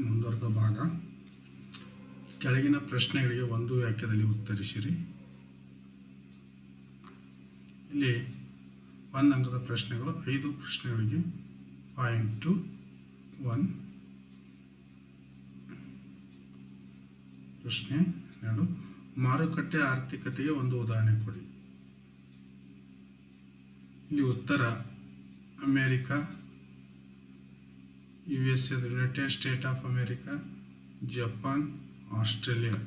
ಮುಂದುವರೆದ ಭಾಗ. ಕೆಳಗಿನ ಪ್ರಶ್ನೆಗಳಿಗೆ ಒಂದು ವಾಕ್ಯದಲ್ಲಿ ಉತ್ತರಿಸಿರಿ. ಇಲ್ಲಿ 1 ಅಂಕದ ಪ್ರಶ್ನೆಗಳು, 5 ಪ್ರಶ್ನೆಗಳಿಗೆ ಪಾಯಿಂಟ್ 1. ಪ್ರಶ್ನೆ 2, ಮಾರುಕಟ್ಟೆ ಆರ್ಥಿಕತೆಗೆ ಒಂದು ಉದಾಹರಣೆ ಕೊಡಿ. ಇಲ್ಲಿ ಉತ್ತರ America, USA, United State of America, Japan, Australia.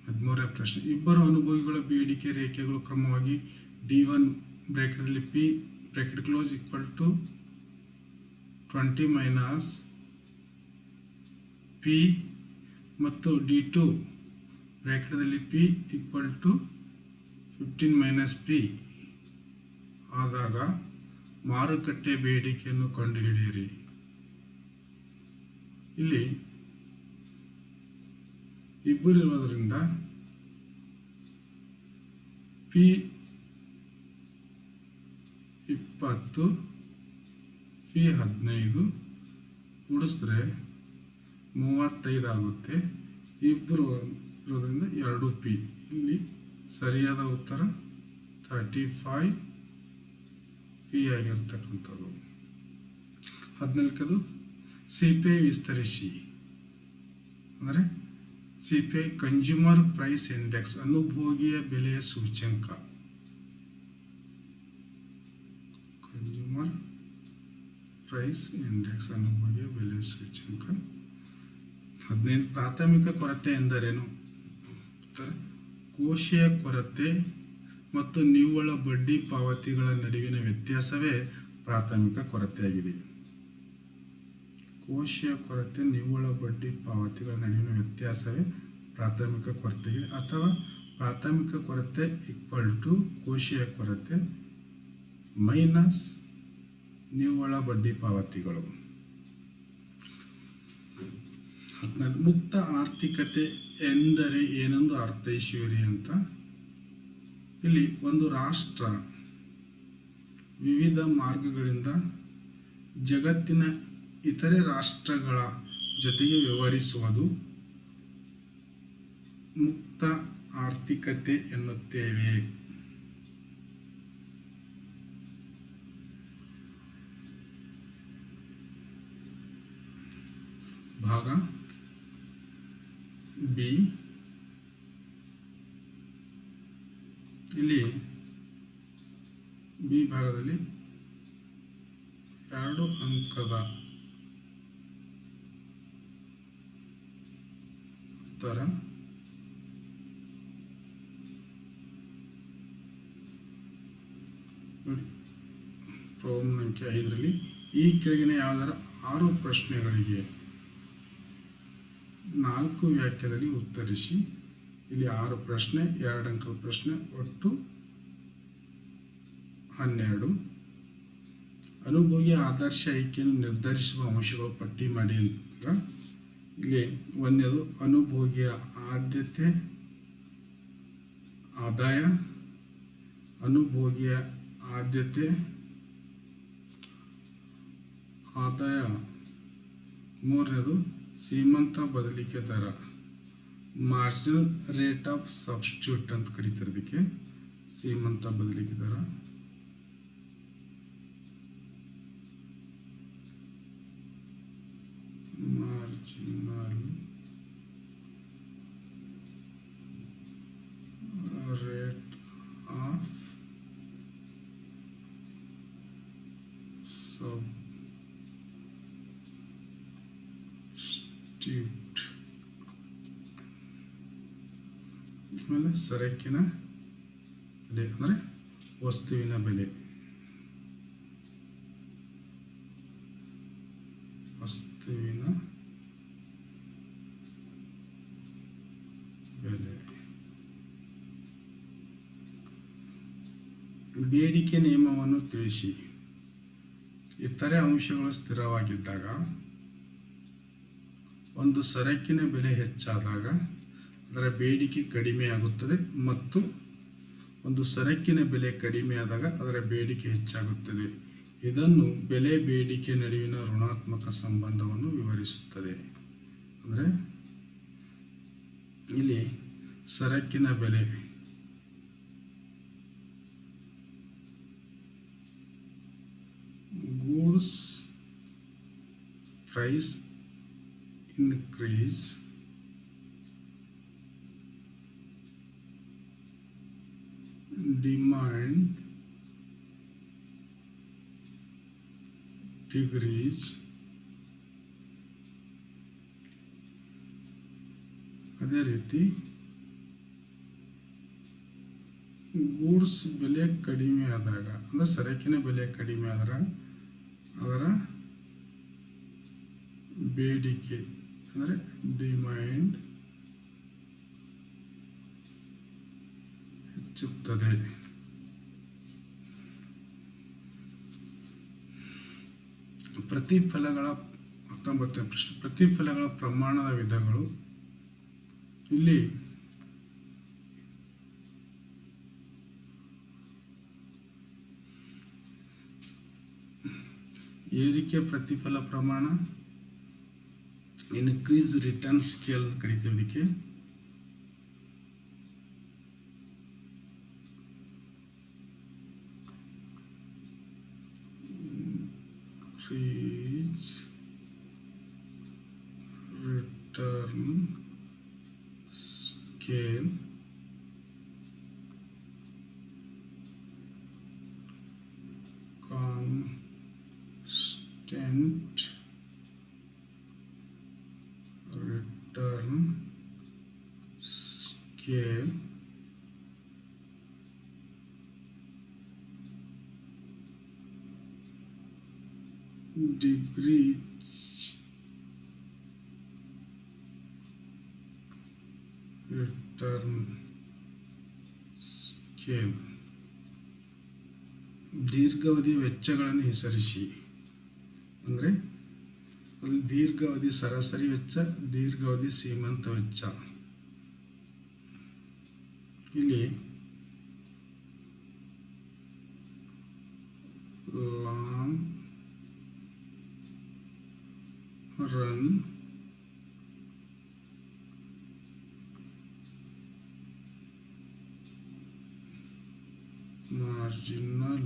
13ನೇ ಪ್ರಶ್ನೆ, ಇಬ್ಬರು ಅನುಭವಿಗಳ ಬೇಡಿಕೆ ರೇಖೆಗಳು ಕ್ರಮವಾಗಿ D1 ಬ್ರಾಕೆಟ್ನಲ್ಲಿ P bracket close equal to 20 minus P ಮತ್ತು D2 ಬ್ರಾಕೆಟ್ನಲ್ಲಿ P equal to 15 minus P ಆದಾಗ ಮಾರುಕಟ್ಟೆ ಬೇಡಿಕೆಯನ್ನು ಕಂಡುಹಿಡಿಯಿರಿ. ಇಲ್ಲಿ ಇಬ್ಬರು ಇರೋದ್ರಿಂದ P 20 P 15 ಕೂಡಿಸಿದ್ರೆ 35 ಆಗುತ್ತೆ. ಇಬ್ಬರು ಇರೋದ್ರಿಂದ 2P. ಇಲ್ಲಿ ಸರಿಯಾದ ಉತ್ತರ 35 P ಆಗಿರ್ತಕ್ಕಂಥದ್ದು. 14ದು CPI ವಿಸ್ತರಿಸಿ. ಅಂದರೆ CPI ಕನ್ಸ್ಯೂಮರ್ ಪ್ರೈಸ್ ಇಂಡೆಕ್ಸ್, ಅನುಭೋಗಿಯ ಬೆಲೆಯ ಸೂಚ್ಯಂಕ. ಕನ್ಸ್ಯೂಮರ್ ಪ್ರೈಸ್ ಇಂಡೆಕ್ಸ್, ಅನುಭೋಗಿಯ ಬೆಲೆಯ ಸೂಚ್ಯಂಕ. 15, ಪ್ರಾಥಮಿಕ ಕೊರತೆ ಎಂದರೇನು? ಕೋಶೀಯ ಕೊರತೆ ಮತ್ತು ನಿವ್ವಳ ಬಡ್ಡಿ ಪಾವತಿಗಳ ನಡುವಿನ ವ್ಯತ್ಯಾಸವೇ ಪ್ರಾಥಮಿಕ ಕೊರತೆಯಾಗಿದೆ. ಕೋಶೀಯ ಕೊರತೆ, ನಿವ್ವಳ ಬಡ್ಡಿ ಪಾವತಿಗಳ ನಡುವಿನ ವ್ಯತ್ಯಾಸವೇ ಪ್ರಾಥಮಿಕ ಕೊರತೆಯಾಗಿದೆ. ಅಥವಾ ಪ್ರಾಥಮಿಕ ಕೊರತೆ ಈಕ್ವಲ್ ಟು ಕೋಶೀಯ ಕೊರತೆ ಮೈನಸ್ ನಿವ್ವಳ ಬಡ್ಡಿ ಪಾವತಿಗಳು. 14, ಮುಕ್ತ ಆರ್ಥಿಕತೆ ಎಂದರೆ ಏನೆಂದು ಅರ್ಥೈಸುವಿರಿ ಅಂತ. ಇಲ್ಲಿ ಒಂದು ರಾಷ್ಟ್ರ ವಿವಿಧ ಮಾರ್ಗಗಳಿಂದ ಜಗತ್ತಿನ ಇತರೆ ರಾಷ್ಟ್ರಗಳ ಜೊತೆಗೆ ವ್ಯವಹರಿಸುವುದು ಮುಕ್ತ ಆರ್ಥಿಕತೆ ಎನ್ನುತ್ತೇವೆ. ಭಾಗ ಬಿ. ಇಲ್ಲಿ ಬಿ ಭಾಗದಲ್ಲಿ 2 ಅಂಕದ ಉತ್ತರ ಪ್ರಾಬ್ಲಮ್ ಸಂಖ್ಯೆ 5ರಲ್ಲಿ ಈ ಕೆಳಗಿನ ಯಾವುದರ 6 ಪ್ರಶ್ನೆಗಳಿಗೆ 4 ವಾಕ್ಯದಲ್ಲಿ ಉತ್ತರಿಸಿ. ಇಲ್ಲಿ 6 ಪ್ರಶ್ನೆ, 2 ಅಂಕದ ಪ್ರಶ್ನೆ, ಒಟ್ಟು 12. ಅನುಭೋಗಿ ಆದರ್ಶ ಆಯ್ಕೆಯನ್ನು ನಿರ್ಧರಿಸುವ ಅಂಶಗಳು ಪಟ್ಟಿ ಮಾಡಿ ಅಂತ. ಇಲ್ಲಿ 1ನೇದು ಅನುಭೋಗಿಯ ಆದ್ಯತೆ ಆದಾಯ, ಅನುಭೋಗಿಯ ಆದ್ಯತೆ ಆದಾಯ. 3ನೇದು ಸೀಮಂತ ಬದಲಿಕೆ ದರ, ಮಾರ್ಜಿನಲ್ ರೇಟ್ ಆಫ್ ಸಬ್ಸ್ಟಿಟ್ಯೂಟ್ ಅಂತ ಕರೀತಾರೆ ಇದಕ್ಕೆ, ಸೀಮಂತ ಬದಲಿಕೆ ದರ. Marginal rate of substitute. ಆಮೇಲೆ ಸರಕಿನ ಬೆಲೆ ಅಂದರೆ ವಸ್ತುವಿನ ಬೆಲೆ, ವಸ್ತುವಿನ ಬೆಲೆ. ಬೇಡಿಕೆ ನಿಯಮವನ್ನು ತಿಳಿಸಿ. ಇತರೆ ಅಂಶಗಳು ಸ್ಥಿರವಾಗಿದ್ದಾಗ, ಒಂದು ಸರಕಿನ ಬೆಲೆ ಹೆಚ್ಚಾದಾಗ ಅದರ ಬೇಡಿಕೆ ಕಡಿಮೆಯಾಗುತ್ತದೆ ಮತ್ತು ಒಂದು ಸರಕಿನ ಬೆಲೆ ಕಡಿಮೆಯಾದಾಗ ಅದರ ಬೇಡಿಕೆ ಹೆಚ್ಚಾಗುತ್ತದೆ ಇದನ್ನು ಬೆಲೆ ಬೇಡಿಕೆ ನಡುವಿನ ಋಣಾತ್ಮಕ ಸಂಬಂಧವನ್ನು ವಿವರಿಸುತ್ತದೆ. ಅಂದರೆ ಇಲ್ಲಿ ಸರಕಿನ ಬೆಲೆ goods price increase demand decrease. ಅದೇ ರೀತಿ ಗೂಡ್ಸ್ ಬೆಲೆ ಕಡಿಮೆ ಆದಾಗ, ಅಂದರೆ ಸರಕಿನ ಬೆಲೆ ಕಡಿಮೆ ಆದ್ರೆ ಅದರ ಬೇಡಿಕೆ ಅಂದರೆ ಡಿಮ್ಯಾಂಡ್ ಹೆಚ್ಚುತ್ತದೆ. ಪ್ರತಿಫಲಗಳ 19ನೇ ಪ್ರಶ್ನೆ, ಪ್ರತಿಫಲಗಳ ಪ್ರಮಾಣದ ವಿಧಗಳು. ಇಲ್ಲಿ ಏರಿಕೆ ಪ್ರತಿಫಲ ಪ್ರಮಾಣ, ಇನ್ಕ್ರೀಸ್ ರಿಟರ್ನ್ ಸ್ಕೇಲ್ ಕರಿತೀವಿ ಇದಕ್ಕೆ. Increase return scale, constant return scale, decrease return scale. ದೀರ್ಘಾವಧಿ ವೆಚ್ಚಗಳನ್ನು ಹೆಸರಿಸಿ. ಅಂದರೆ ಅಲ್ಲಿ ದೀರ್ಘಾವಧಿ ಸರಾಸರಿ ವೆಚ್ಚ, ದೀರ್ಘಾವಧಿ ಸೀಮಂತ ವೆಚ್ಚ. ಇಲ್ಲಿ long run marginal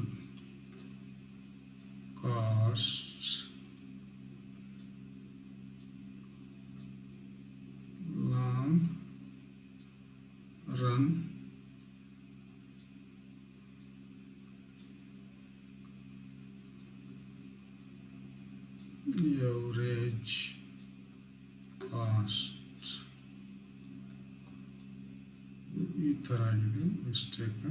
costs, long run average cost. ಈ ಥರ ಆಗಿದೆ ಮಿಸ್ಟೇಕ್.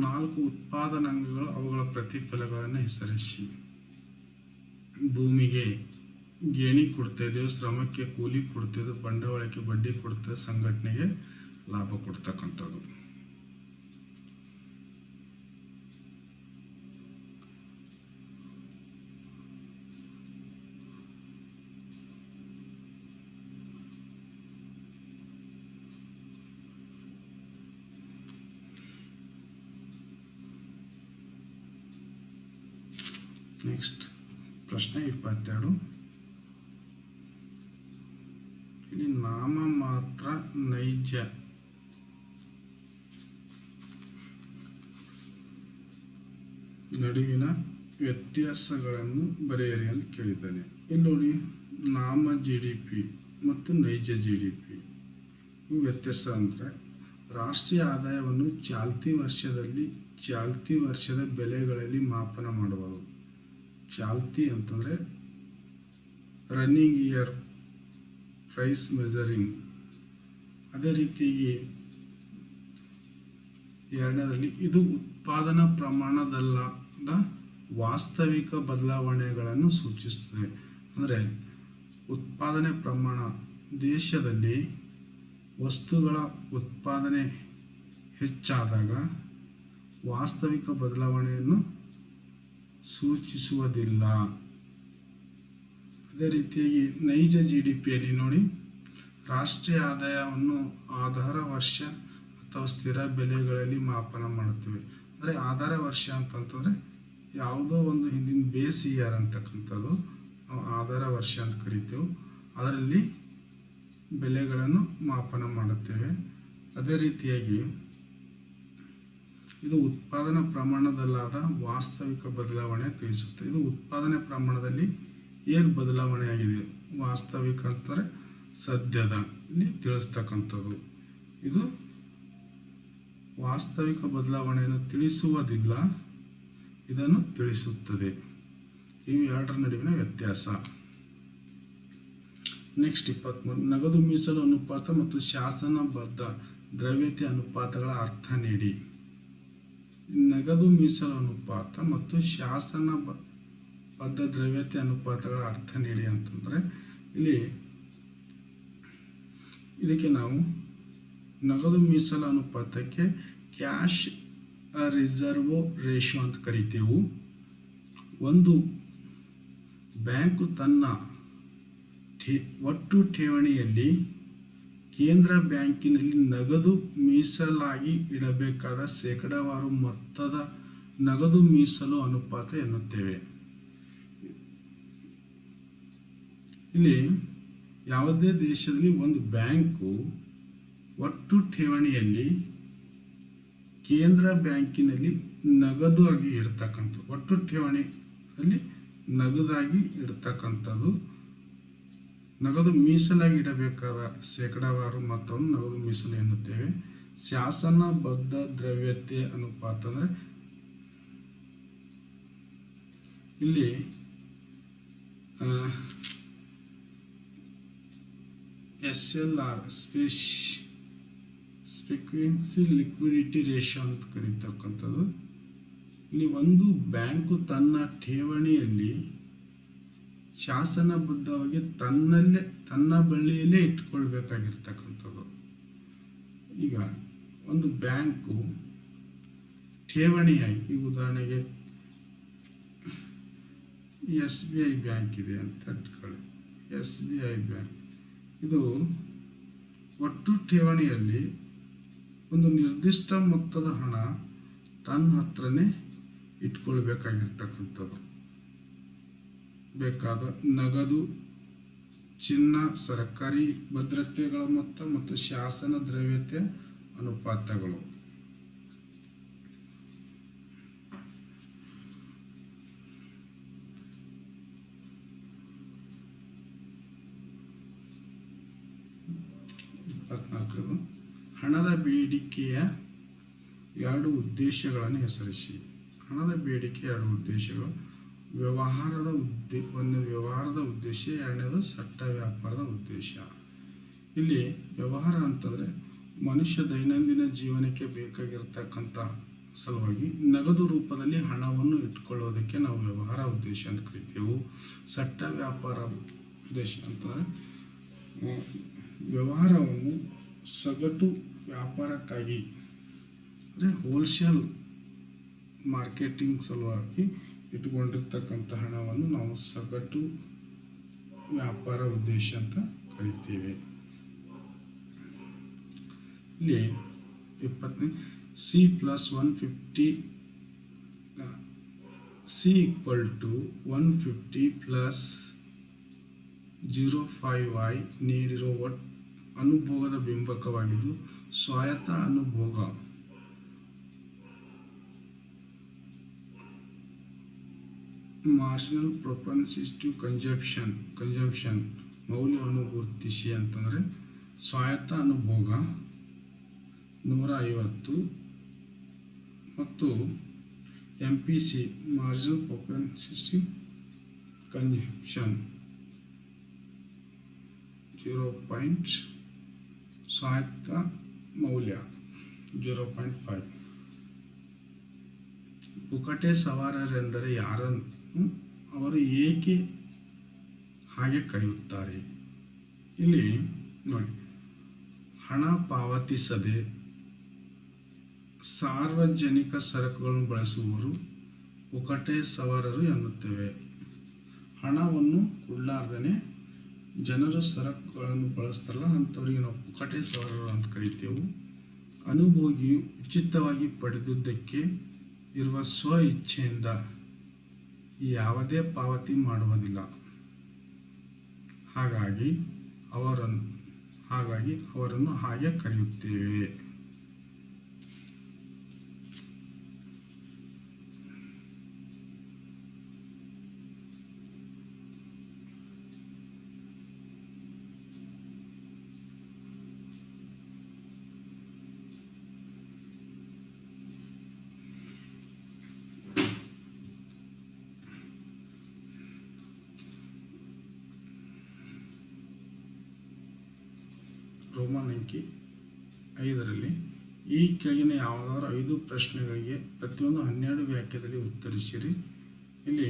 ನಾಲ್ಕು ಉತ್ಪಾದನಾಂಗಗಳು, ಅವುಗಳ ಪ್ರತಿಫಲಗಳನ್ನು ಹೆಸರಿಸಿ. ಭೂಮಿಗೆ ಗೇಣಿ ಕೊಡ್ತಾಯಿದ್ದೇವೆ, ಶ್ರಮಕ್ಕೆ ಕೂಲಿ ಕೊಡ್ತಿದ್ದು, ಬಂಡವಾಳಕ್ಕೆ ಬಡ್ಡಿ ಕೊಡ್ತದೆ, ಸಂಘಟನೆಗೆ ಲಾಭ ಕೊಡ್ತಕ್ಕಂಥದ್ದು. ನೆಕ್ಸ್ಟ್ ಪ್ರಶ್ನೆ 22. ಇಲ್ಲಿ ನಾಮ ಮಾತ್ರ ನೈಜ ನಡುವಿನ ವ್ಯತ್ಯಾಸಗಳನ್ನು ಬರೆಯಿರಿ ಅಂತ ಕೇಳಿದ್ದಾನೆ. ಇಲ್ಲಿ ನೋಡಿ, ನಾಮ GDP ಮತ್ತು ನೈಜ GDP ಇವು ವ್ಯತ್ಯಾಸ. ಅಂದರೆ ರಾಷ್ಟ್ರೀಯ ಆದಾಯವನ್ನು ಚಾಲ್ತಿ ವರ್ಷದ ಬೆಲೆಗಳಲ್ಲಿ ಮಾಪನ ಮಾಡುವುದು. ಚಾಲ್ತಿ ಅಂತಂದರೆ ರನ್ನಿಂಗ್ ಇಯರ್ ಪ್ರೈಸ್ ಮೆಜರಿಂಗ್. ಅದೇ ರೀತಿಯಾಗಿ ಎರಡನೇದಲ್ಲಿ ಇದು ಉತ್ಪಾದನಾ ಪ್ರಮಾಣದಲ್ಲದ ವಾಸ್ತವಿಕ ಬದಲಾವಣೆಗಳನ್ನು ಸೂಚಿಸುತ್ತದೆ. ಅಂದರೆ ಉತ್ಪಾದನೆ ಪ್ರಮಾಣ, ದೇಶದಲ್ಲಿ ವಸ್ತುಗಳ ಉತ್ಪಾದನೆ ಹೆಚ್ಚಾದಾಗ ವಾಸ್ತವಿಕ ಬದಲಾವಣೆಯನ್ನು ಸೂಚಿಸುವುದಿಲ್ಲ. ಅದೇ ರೀತಿಯಾಗಿ ನೈಜ GDPಯಲ್ಲಿ ನೋಡಿ, ರಾಷ್ಟ್ರೀಯ ಆದಾಯವನ್ನು ಆಧಾರ ವರ್ಷ ಅಥವಾ ಸ್ಥಿರ ಬೆಲೆಗಳಲ್ಲಿ ಮಾಪನ ಮಾಡುತ್ತೇವೆ. ಅಂದರೆ ಆಧಾರ ವರ್ಷ ಅಂತಂತಂದರೆ ಯಾವುದೋ ಒಂದು ಹಿಂದಿನ ಬೇಸ್ ಇಯರ್ ಅಂತಕ್ಕಂಥದ್ದು ನಾವು ಆಧಾರ ವರ್ಷ ಅಂತ ಕರಿತೇವೆ. ಅದರಲ್ಲಿ ಬೆಲೆಗಳನ್ನು ಮಾಪನ ಮಾಡುತ್ತೇವೆ. ಅದೇ ರೀತಿಯಾಗಿ ಇದು ಉತ್ಪಾದನಾ ಪ್ರಮಾಣದಲ್ಲಾದ ವಾಸ್ತವಿಕ ಬದಲಾವಣೆ ತಿಳಿಸುತ್ತೆ. ಇದು ಉತ್ಪಾದನೆ ಪ್ರಮಾಣದಲ್ಲಿ ಏನು ಬದಲಾವಣೆ ಆಗಿದೆ, ವಾಸ್ತವಿಕ ಅಂತಂದರೆ ಸದ್ಯದ ಇಲ್ಲಿ ತಿಳಿಸ್ತಕ್ಕಂಥದ್ದು. ಇದು ವಾಸ್ತವಿಕ ಬದಲಾವಣೆಯನ್ನು ತಿಳಿಸುವುದಿಲ್ಲ, ಇದನ್ನು ತಿಳಿಸುತ್ತದೆ. ಇವು ಎರಡರ ನಡುವಿನ ವ್ಯತ್ಯಾಸ. ನೆಕ್ಸ್ಟ್ 23, ನಗದು ಮೀಸಲು ಅನುಪಾತ ಮತ್ತು ಶಾಸನಬದ್ಧ ದ್ರವ್ಯತೆ ಅನುಪಾತಗಳ ಅರ್ಥ ನೀಡಿ. ನಗದು ಮೀಸಲು ಅನುಪಾತ ಮತ್ತು ಶಾಸನಬದ್ಧ ದ್ರವ್ಯತೆ ಅನುಪಾತಗಳ ಅರ್ಥ ನೀಡಿ ಅಂತಂದರೆ ಇದಕ್ಕೆ ನಾವು ನಗದು ಮೀಸಲು ಅನುಪಾತಕ್ಕೆ ಕ್ಯಾಶ್ ರಿಸರ್ವ್ ರೇಷಿಯೋ ಅಂತ ಕರಿತೇವೆ. ಒಂದು ಬ್ಯಾಂಕು ತನ್ನ ಒಟ್ಟು ಠೇವಣಿಯಲ್ಲಿ ಕೇಂದ್ರ ಬ್ಯಾಂಕಿನಲ್ಲಿ ನಗದು ಮೀಸಲಾಗಿ ಇಡಬೇಕಾದ ಶೇಕಡಾವಾರು ಮೊತ್ತದ ನಗದು ಮೀಸಲು ಅನುಪಾತ ಎನ್ನುತ್ತೇವೆ. ಇಲ್ಲಿ ಯಾವುದೇ ದೇಶದಲ್ಲಿ ಒಂದು ಬ್ಯಾಂಕು ಒಟ್ಟು ಠೇವಣಿಯಲ್ಲಿ ಕೇಂದ್ರ ಬ್ಯಾಂಕಿನಲ್ಲಿ ನಗದು ಆಗಿ ಇಡ್ತಕ್ಕಂಥದ್ದು, ಒಟ್ಟು ಠೇವಣಿಯಲ್ಲಿ ನಗದಾಗಿ ಇಡ್ತಕ್ಕಂಥದ್ದು, ನಗದು ಮೀಸಲಾಗಿ ಇಡಬೇಕಾದ ಶೇಕಡಾವಾರು ಮೊತ್ತವನ್ನು ನಗದು ಮೀಸಲು ಎನ್ನುತ್ತೇವೆ. ಶಾಸನಬದ್ಧ ದ್ರವ್ಯತೆ ಅನುಪಾತ ಅಂದರೆ ಇಲ್ಲಿ SLR ಸ್ಪೆಕ್ಯುಲೆನ್ಸಿ ಲಿಕ್ವಿಡಿಟಿ ರೇಷಿಯೋ ಅಂತ ಕರೀತಕ್ಕಂಥದ್ದು. ಇಲ್ಲಿ ಒಂದು ಬ್ಯಾಂಕು ತನ್ನ ಠೇವಣಿಯಲ್ಲಿ ಶಾಸನಬದ್ಧವಾಗಿ ತನ್ನ ಬಳಿಯಲ್ಲೇ ಇಟ್ಕೊಳ್ಬೇಕಾಗಿರ್ತಕ್ಕಂಥದ್ದು. ಈಗ ಒಂದು ಬ್ಯಾಂಕು ಠೇವಣಿಯಾಗಿ, ಈ ಉದಾಹರಣೆಗೆ SBI ಬ್ಯಾಂಕ್ ಇದೆ ಅಂತ ಇಟ್ಕೊಳ್ಳಿ. SBI ಬ್ಯಾಂಕ್ ಇದು ಒಟ್ಟು ಠೇವಣಿಯಲ್ಲಿ ಒಂದು ನಿರ್ದಿಷ್ಟ ಮೊತ್ತದ ಹಣ ತನ್ನ ಹತ್ರನೇ ಇಟ್ಕೊಳ್ಬೇಕಾಗಿರ್ತಕ್ಕಂಥದ್ದು. ಬೇಕಾದ ನಗದು, ಚಿನ್ನ, ಸರ್ಕಾರಿ ಭದ್ರತೆಗಳ ಮೊತ್ತ ಮತ್ತು ಶಾಸನ ದ್ರವ್ಯತೆ ಅನುಪಾತಗಳು. ಹಣದ ಬೇಡಿಕೆಯ ಎರಡು ಉದ್ದೇಶಗಳನ್ನು ಹೆಸರಿಸಿ. ಹಣದ ಬೇಡಿಕೆಯ ಎರಡು ಉದ್ದೇಶಗಳು: ಒಂದು ವ್ಯವಹಾರದ ಉದ್ದೇಶ, ಎರಡನೇದು ಸಟ್ಟ ವ್ಯಾಪಾರದ ಉದ್ದೇಶ. ಇಲ್ಲಿ ವ್ಯವಹಾರ ಅಂತಂದರೆ ಮನುಷ್ಯ ದೈನಂದಿನ ಜೀವನಕ್ಕೆ ಬೇಕಾಗಿರ್ತಕ್ಕಂಥ ಸಲುವಾಗಿ ನಗದು ರೂಪದಲ್ಲಿ ಹಣವನ್ನು ಇಟ್ಕೊಳ್ಳೋದಕ್ಕೆ ನಾವು ವ್ಯವಹಾರ ಉದ್ದೇಶ ಅಂತ ಕರಿತೇವೆ. ಸಟ್ಟ ವ್ಯಾಪಾರ ಉದ್ದೇಶ ಅಂತಂದರೆ ವ್ಯವಹಾರವನ್ನು ಸಗಟು ವ್ಯಾಪಾರಕ್ಕಾಗಿ, ಅಂದರೆ ಹೋಲ್ಸೇಲ್ ಮಾರ್ಕೆಟಿಂಗ್ ಸಲುವಾಗಿ ಇಟ್ಟುಕೊಂಡಿರ್ತಕ್ಕಂಥ ಹಣವನ್ನು ನಾವು ಸಗಟು ವ್ಯಾಪಾರ ಉದ್ದೇಶ ಅಂತ ಕರಿತೇವೆ. ಇಲ್ಲಿ 20ನೇ C = 150 ಪ್ಲಸ್ 0.5y ನೀಡಿರೋ ಅನುಭೋಗದ ಬಿಂಬಕವಾಗಿದ್ದು ಸ್ವಾಯತ್ತ ಅನುಭೋಗ ಮಾರ್ಜಿನಲ್ ಪ್ರೊಪೆನ್ಸಿಟಿ ಕನ್ಸಂಪ್ಷನ್ ಮೌಲ್ಯವನ್ನು ಗುರುತಿಸಿ ಅಂತಂದರೆ ಸ್ವಾಯತ್ತ ಅನುಭೋಗ 150 ಮತ್ತು MPC ಮಾರ್ಜಿನಲ್ ಪ್ರೊಪೆನ್ಸಿಟಿ ಕನ್ಸಂಪ್ಷನ್ 0. ಸ್ವಾಯತ್ತ ಮೌಲ್ಯ 0.5. ಪುಕಟೆ ಸವಾರರೆಂದರೆ ಯಾರನ್ನು ಅವರು ಏಕೆ ಹಾಗೆ ಕರೆಯುತ್ತಾರೆ? ಇಲ್ಲಿ ನೋಡಿ, ಹಣ ಪಾವತಿಸದೆ ಸಾರ್ವಜನಿಕ ಸರಕುಗಳನ್ನು ಬಳಸುವವರು ಪುಕಟೆ ಸವಾರರು ಎನ್ನುತ್ತೇವೆ. ಹಣವನ್ನು ಕೊಡಲಾರ್ದೇ ಜನರು ಸರಕುಗಳನ್ನು ಬಳಸ್ತಾರಲ್ಲ ಅಂಥವ್ರಿಗೆ ನಾವು ಪುಕ್ಕಟೆ ಸವಾರರು ಅಂತ ಕರಿತೇವೆ. ಅನುಭೋಗಿಯು ಉಚಿತವಾಗಿ ಪಡೆದುದಕ್ಕೆ ಇರುವ ಸ್ವ ಇಚ್ಛೆಯಿಂದ ಯಾವುದೇ ಪಾವತಿ ಮಾಡುವುದಿಲ್ಲ. ಹಾಗಾಗಿ ಅವರನ್ನು ಹಾಗೆ ಕರೆಯುತ್ತೇವೆ. ರೋಮನ್ ಅಂಕಿ 5ರಲ್ಲಿ ಈ ಕೆಳಗಿನ ಯಾವುದಾದ್ರು 5 ಪ್ರಶ್ನೆಗಳಿಗೆ ಪ್ರತಿಯೊಂದು 12 ವಾಕ್ಯದಲ್ಲಿ ಉತ್ತರಿಸಿರಿ. ಇಲ್ಲಿ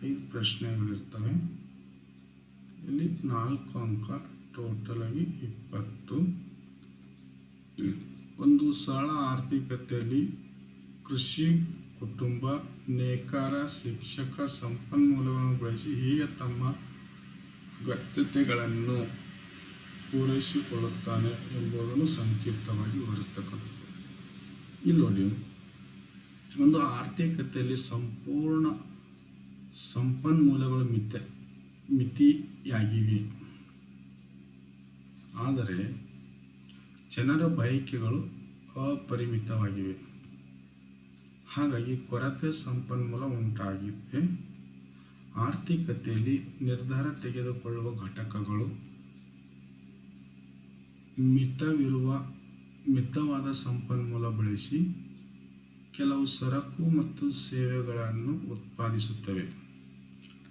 5 ಪ್ರಶ್ನೆಗಳಿರ್ತವೆ. ಇಲ್ಲಿ 4 ಅಂಕ, ಟೋಟಲ್ ಆಗಿ 20. ಒಂದು ಸರಳ ಆರ್ಥಿಕತೆಯಲ್ಲಿ ಕೃಷಿ, ಕುಟುಂಬ, ನೇಕಾರ, ಶಿಕ್ಷಕ ಸಂಪನ್ಮೂಲಗಳನ್ನು ಬಳಸಿ ಹೇಗೆ ತಮ್ಮ ಅಗತ್ಯತೆಗಳನ್ನು ಪೂರೈಸಿಕೊಳ್ಳುತ್ತಾನೆ ಎಂಬುದನ್ನು ಸಂಕ್ಷಿಪ್ತವಾಗಿ ವಿವರಿಸ್ತಕ್ಕಂಥದ್ದು. ಇಲ್ಲಿ ನೋಡಿ, ಒಂದು ಆರ್ಥಿಕತೆಯಲ್ಲಿ ಸಂಪೂರ್ಣ ಸಂಪನ್ಮೂಲಗಳು ಮಿತಿಯಾಗಿವೆ. ಆದರೆ ಜನರ ಬಯಕೆಗಳು ಅಪರಿಮಿತವಾಗಿವೆ. ಹಾಗಾಗಿ ಕೊರತೆ ಸಂಪನ್ಮೂಲ ಉಂಟಾಗಿದೆ. ಆರ್ಥಿಕತೆಯಲ್ಲಿ ನಿರ್ಧಾರ ತೆಗೆದುಕೊಳ್ಳುವ ಘಟಕಗಳು ಮಿತವಾದ ಸಂಪನ್ಮೂಲ ಬಳಸಿ ಕೆಲವು ಸರಕು ಮತ್ತು ಸೇವೆಗಳನ್ನು ಉತ್ಪಾದಿಸುತ್ತವೆ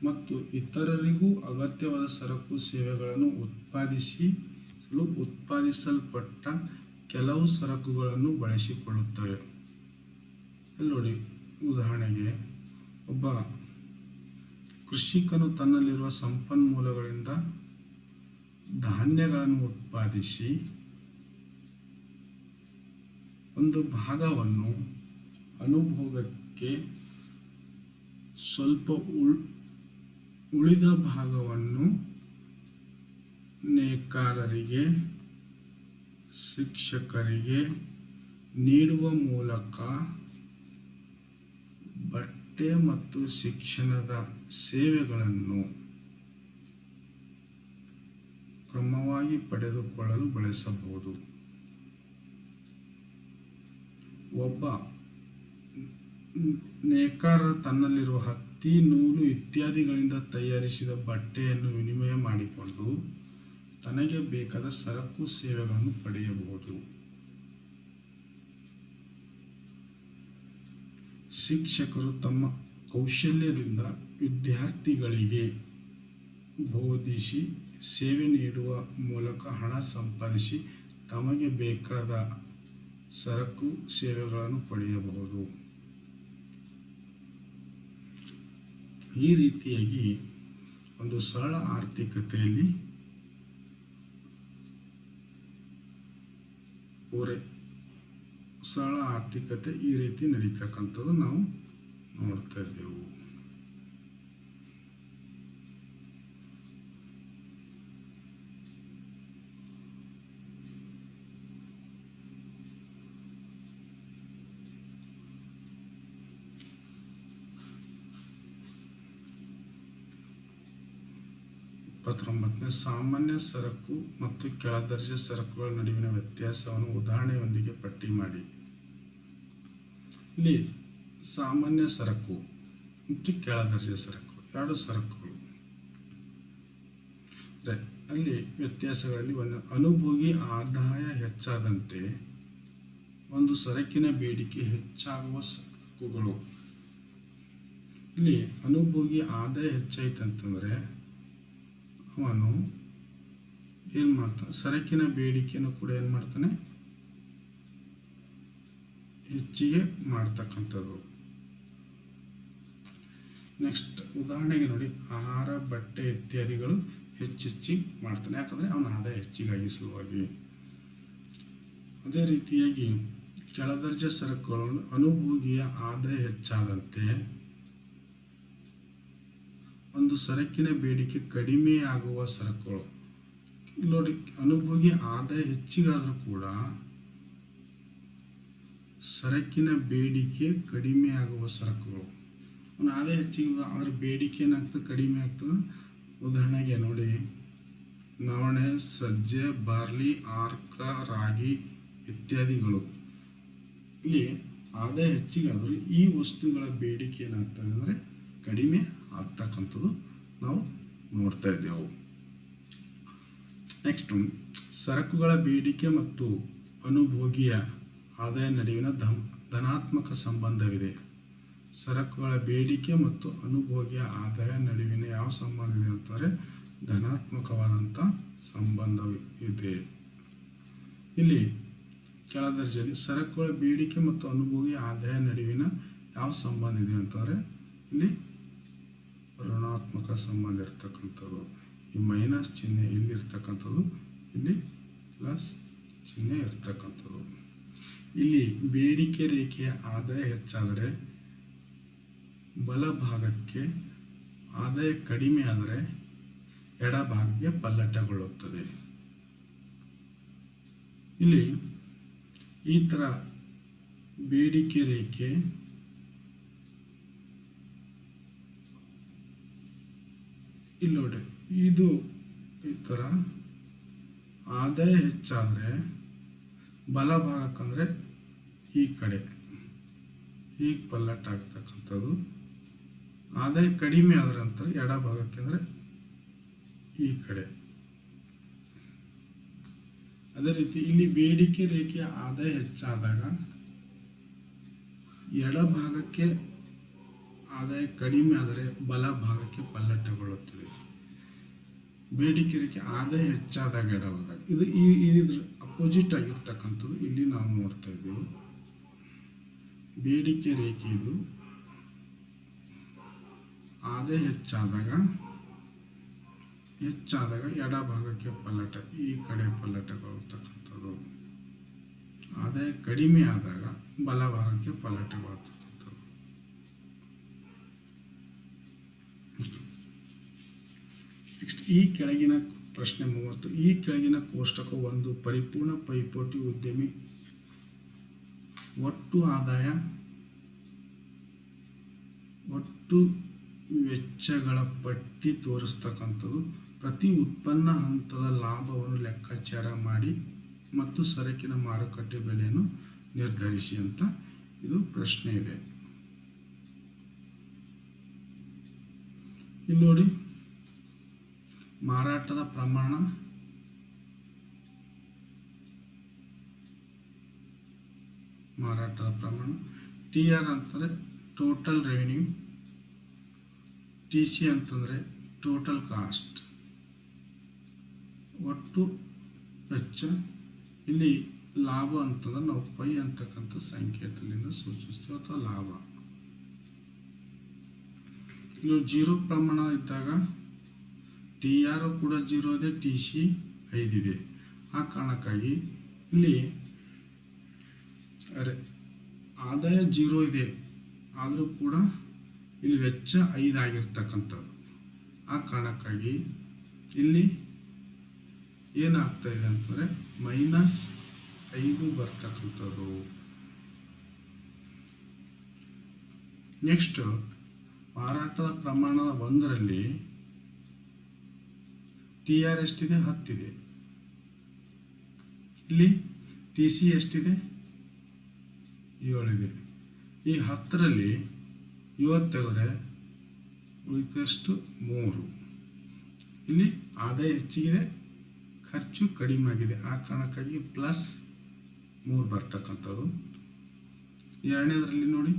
ಮತ್ತು ಇತರರಿಗೂ ಅಗತ್ಯವಾದ ಸರಕು ಸೇವೆಗಳನ್ನು ಉತ್ಪಾದಿಸಲು ಉತ್ಪಾದಿಸಲ್ಪಟ್ಟ ಕೆಲವು ಸರಕುಗಳನ್ನು ಬಳಸಿಕೊಳ್ಳುತ್ತವೆ. ಇಲ್ಲಿ ನೋಡಿ, ಉದಾಹರಣೆಗೆ ಒಬ್ಬ ಕೃಷಿಕನು ತನ್ನಲ್ಲಿರುವ ಸಂಪನ್ಮೂಲಗಳಿಂದ ಧಾನ್ಯಗಳನ್ನು ಉತ್ಪಾದಿಸಿ ಒಂದು ಭಾಗವನ್ನು ಅನುಭೋಗಕ್ಕೆ, ಸ್ವಲ್ಪ ಉಳಿದ ಭಾಗವನ್ನು ನೇಕಾರರಿಗೆ, ಶಿಕ್ಷಕರಿಗೆ ನೀಡುವ ಮೂಲಕ ಬಟ್ಟೆ ಮತ್ತು ಶಿಕ್ಷಣದ ಸೇವೆಗಳನ್ನು ಕ್ರಮವಾಗಿ ಪಡೆದುಕೊಳ್ಳಲು ಬಳಸಬಹುದು. ಒಬ್ಬ ನೇಕಾರ ತನ್ನಲ್ಲಿರುವ ಹತ್ತಿ, ನೂಲು ಇತ್ಯಾದಿಗಳಿಂದ ತಯಾರಿಸಿದ ಬಟ್ಟೆಯನ್ನು ವಿನಿಮಯ ಮಾಡಿಕೊಂಡು ತನಗೆ ಬೇಕಾದ ಸರಕು ಸೇವೆಗಳನ್ನು ಪಡೆಯಬಹುದು. ಶಿಕ್ಷಕರು ತಮ್ಮ ಕೌಶಲ್ಯದಿಂದ ವಿದ್ಯಾರ್ಥಿಗಳಿಗೆ ಬೋಧಿಸಿ ಸೇವೆ ನೀಡುವ ಮೂಲಕ ಹಣ ಸಂಪಾದಿಸಿ ತಮಗೆ ಬೇಕಾದ ಸರಕು ಸೇವೆಗಳನ್ನು ಪಡೆಯಬಹುದು. ಈ ರೀತಿಯಾಗಿ ಒಂದು ಸರಳ ಆರ್ಥಿಕತೆಯಲ್ಲಿ ಸರಳ ಆರ್ಥಿಕತೆ ಈ ರೀತಿ ನಡೀತಕ್ಕಂಥದ್ದು ನಾವು ನೋಡ್ತಾ ಇದ್ದೆವು. ಸಾಮಾನ್ಯ ಸರಕು ಮತ್ತು ಕೆಳದರ್ಜೆ ಸರಕುಗಳ ನಡುವಿನ ವ್ಯತ್ಯಾಸವನ್ನು ಉದಾಹರಣೆಯೊಂದಿಗೆ ಪಟ್ಟಿ ಮಾಡಿ. ಇಲ್ಲಿ ಸಾಮಾನ್ಯ ಸರಕು ಮತ್ತು ಕೆಳದರ್ಜೆ ಸರಕು 2 ಸರಕುಗಳು. ಅಲ್ಲಿ ವ್ಯತ್ಯಾಸಗಳಲ್ಲಿ ಒಂದು ಅನುಭೋಗಿ ಆದಾಯ ಹೆಚ್ಚಾದಂತೆ ಒಂದು ಸರಕಿನ ಬೇಡಿಕೆ ಹೆಚ್ಚಾಗುವ ಸರಕುಗಳು. ಇಲ್ಲಿ ಅನುಭೋಗಿ ಆದಾಯ ಹೆಚ್ಚಾಯ್ತಂತಂದರೆ ಅವನು ಏನು ಮಾಡ್ತಾನೆ, ಸರಕಿನ ಬೇಡಿಕೆಯನ್ನು ಕೂಡ ಏನು ಮಾಡ್ತಾನೆ, ಹೆಚ್ಚಿಗೆ ಮಾಡ್ತಕ್ಕಂಥದ್ದು. ನೆಕ್ಸ್ಟ್ ಉದಾಹರಣೆಗೆ ನೋಡಿ, ಆಹಾರ, ಬಟ್ಟೆ ಇತ್ಯಾದಿಗಳು ಹೆಚ್ಚಿಗೆ ಮಾಡ್ತಾನೆ. ಯಾಕಂದರೆ ಅವನ ಆದಾಯ ಹೆಚ್ಚಿಗಾಗಿ ಸಲುವಾಗಿ. ಅದೇ ರೀತಿಯಾಗಿ ಕೆಳದರ್ಜೆ ಸರಕುಗಳು ಅನುಭೋಗಿಯ ಆದಾಯ ಹೆಚ್ಚಾದಂತೆ ಒಂದು ಸರಕಿನ ಬೇಡಿಕೆ ಕಡಿಮೆ ಆಗುವ ಸರಕುಗಳು. ಇಲ್ಲಿ ನೋಡಿ, ಅನುಭೋಗಿ ಆದಾಯ ಹೆಚ್ಚಿಗಾದರೂ ಕೂಡ ಸರಕಿನ ಬೇಡಿಕೆ ಕಡಿಮೆ ಆಗುವ ಸರಕುಗಳು. ಒಂದು ಆದಾಯ ಹೆಚ್ಚಿಗೆ ಆದರೆ ಬೇಡಿಕೆ ಏನಾಗ್ತದೆ, ಕಡಿಮೆ ಆಗ್ತದೆ. ಉದಾಹರಣೆಗೆ ನೋಡಿ, ನವಣೆ, ಸಜ್ಜೆ, ಬಾರ್ಲಿ, ಆರ್ಕ, ರಾಗಿ ಇತ್ಯಾದಿಗಳು. ಇಲ್ಲಿ ಆದಾಯ ಹೆಚ್ಚಿಗಾದರೂ ಈ ವಸ್ತುಗಳ ಬೇಡಿಕೆ ಏನಾಗ್ತದೆ ಅಂದರೆ ಕಡಿಮೆ ಆಗ್ತಕ್ಕಂಥದ್ದು ನಾವು ನೋಡ್ತಾ ಇದ್ದೆವು. ನೆಕ್ಸ್ಟು, ಸರಕುಗಳ ಬೇಡಿಕೆ ಮತ್ತು ಅನುಭೋಗಿಯ ಆದಾಯ ನಡುವಿನ ಧನಾತ್ಮಕ ಸಂಬಂಧವಿದೆ. ಸರಕುಗಳ ಬೇಡಿಕೆ ಮತ್ತು ಅನುಭೋಗಿಯ ಆದಾಯ ನಡುವಿನ ಯಾವ ಸಂಬಂಧ ಇದೆ ಅಂತಾರೆ, ಧನಾತ್ಮಕವಾದಂಥ ಸಂಬಂಧವಿದೆ. ಇಲ್ಲಿ ಕೆಳದರ್ಜೆಯಲ್ಲಿ ಸರಕುಗಳ ಬೇಡಿಕೆ ಮತ್ತು ಅನುಭೋಗಿಯ ಆದಾಯ ನಡುವಿನ ಯಾವ ಸಂಬಂಧ ಇದೆ ಅಂತಾರೆ, ಇಲ್ಲಿ ಋಣಾತ್ಮಕ ಸಂಬಂಧ ಇರ್ತಕ್ಕಂಥದ್ದು. ಈ ಮೈನಸ್ ಚಿಹ್ನೆ ಇಲ್ಲಿರ್ತಕ್ಕಂಥದ್ದು, ಇಲ್ಲಿ ಪ್ಲಸ್ ಚಿಹ್ನೆ ಇರ್ತಕ್ಕಂಥದ್ದು. ಇಲ್ಲಿ ಬೇಡಿಕೆ ರೇಖೆಯ ಆದಾಯ ಹೆಚ್ಚಾದರೆ ಬಲಭಾಗಕ್ಕೆ, ಆದಾಯ ಕಡಿಮೆ ಆದರೆ ಎಡಭಾಗಕ್ಕೆ ಪಲ್ಲಟಗೊಳ್ಳುತ್ತದೆ. ಇಲ್ಲಿ ಈ ಥರ ಬೇಡಿಕೆ ರೇಖೆ ಇಲ್ಲಿ ನೋಡಿ, ಇದು ಈ ಥರ ಆದಾಯ ಹೆಚ್ಚಾದರೆ ಬಲಭಾಗಕ್ಕಂದರೆ ಈ ಕಡೆ ಈಗ ಪಲ್ಲಟ ಆಗ್ತಕ್ಕಂಥದ್ದು. ಆದಾಯ ಕಡಿಮೆ ಆದರೆ ಅಂತ ಎಡಭಾಗಕ್ಕೆ ಅಂದರೆ ಈ ಕಡೆ. ಅದೇ ರೀತಿ ಇಲ್ಲಿ ಬೇಡಿಕೆ ರೇಖೆಯ ಆದಾಯ ಹೆಚ್ಚಾದಾಗ ಎಡಭಾಗಕ್ಕೆ ಆದಾಯ ಕಡಿಮೆ ಆದರೆ ಬಲಭಾಗಕ್ಕೆ ಪಲ್ಲಟಗೊಳ್ಳುತ್ತದೆ. ಬೇಡಿಕೆ ರೇಖೆ ಆದಾಯ ಹೆಚ್ಚಾದಾಗ ಎಡಭಾಗ, ಇದು ಇದ್ರ ಅಪೋಸಿಟ್ ಆಗಿರ್ತಕ್ಕಂಥದ್ದು ಇಲ್ಲಿ ನಾವು ನೋಡ್ತಾ ಇದ್ದೇವೆ. ಬೇಡಿಕೆ ರೇಖೆ ಇದು ಆದಾಯ ಹೆಚ್ಚಾದಾಗ ಎಡಭಾಗಕ್ಕೆ ಪಲ್ಲಟ, ಈ ಕಡೆ ಪಲ್ಲಟಗೊಳ್ತಕ್ಕಂಥದ್ದು. ಆದಾಯ ಕಡಿಮೆ ಆದಾಗ ಬಲಭಾಗಕ್ಕೆ ಪಲ್ಲಟಗೊಳ್ತಕ್ಕಂಥದ್ದು. ನೆಕ್ಸ್ಟ್, ಈ ಕೆಳಗಿನ ಪ್ರಶ್ನೆ 30. ಈ ಕೆಳಗಿನ ಕೋಷ್ಟಕ ಒಂದು ಪರಿಪೂರ್ಣ ಪೈಪೋಟಿ ಉದ್ಯಮಿ ಒಟ್ಟು ಆದಾಯ, ಒಟ್ಟು ವೆಚ್ಚಗಳ ಪಟ್ಟಿ ತೋರಿಸ್ತಕ್ಕಂಥದ್ದು. ಪ್ರತಿ ಉತ್ಪನ್ನ ಹಂತದ ಲಾಭವನ್ನು ಲೆಕ್ಕಾಚಾರ ಮಾಡಿ ಮತ್ತು ಸರಕಿನ ಮಾರುಕಟ್ಟೆ ಬೆಲೆಯನ್ನು ನಿರ್ಧರಿಸಿ ಅಂತ ಇದು ಪ್ರಶ್ನೆ ಇದೆ. ಇಲ್ಲಿ ನೋಡಿ, ಮಾರಾಟದ ಪ್ರಮಾಣ, TR ಅಂತಂದರೆ ಟೋಟಲ್ ರೆವೆನ್ಯೂ, TC ಅಂತಂದರೆ ಟೋಟಲ್ ಕಾಸ್ಟ್, ಒಟ್ಟು ವೆಚ್ಚ. ಇಲ್ಲಿ ಲಾಭ ಅಂತಂದ್ರೆ ನಾವು ಪೈ ಅಂತಕ್ಕಂಥ ಸಂಕೇತದಿಂದ ಸೂಚಿಸ್ತೀವಿ, ಅಥವಾ ಲಾಭ. ಇಲ್ಲಿ 0 ಪ್ರಮಾಣ ಇದ್ದಾಗ TR ಕೂಡ 0 ಇದೆ, TC 5 ಇದೆ. ಆ ಕಾರಣಕ್ಕಾಗಿ ಇಲ್ಲಿ ಆದಾಯ 0 ಇದೆ, ಆದರೂ ಕೂಡ ಇಲ್ಲಿ ವೆಚ್ಚ 5 ಆಗಿರ್ತಕ್ಕಂಥದ್ದು. ಆ ಕಾರಣಕ್ಕಾಗಿ ಇಲ್ಲಿ ಏನಾಗ್ತಾ ಇದೆ ಅಂತಂದರೆ -5 ಬರ್ತಕ್ಕಂಥದ್ದು. ನೆಕ್ಸ್ಟ್, ಮಾರಾಟದ ಪ್ರಮಾಣದ 1ರಲ್ಲಿ TR ಎಷ್ಟಿದೆ, 10 ಇದೆ. ಇಲ್ಲಿ TC ಎಷ್ಟಿದೆ, 7 ಇದೆ. ಈ 10ರಲ್ಲಿ 7 ತೆಗೆದ್ರೆ ಉಳಿದಷ್ಟು 3. ಇಲ್ಲಿ ಆದಾಯ ಹೆಚ್ಚಿಗಿದೆ, ಖರ್ಚು ಕಡಿಮೆ ಆಗಿದೆ. ಆ ಕಾರಣಕ್ಕಾಗಿ +3 ಬರ್ತಕ್ಕಂಥದ್ದು. ಎರಡನೇದರಲ್ಲಿ ನೋಡಿ,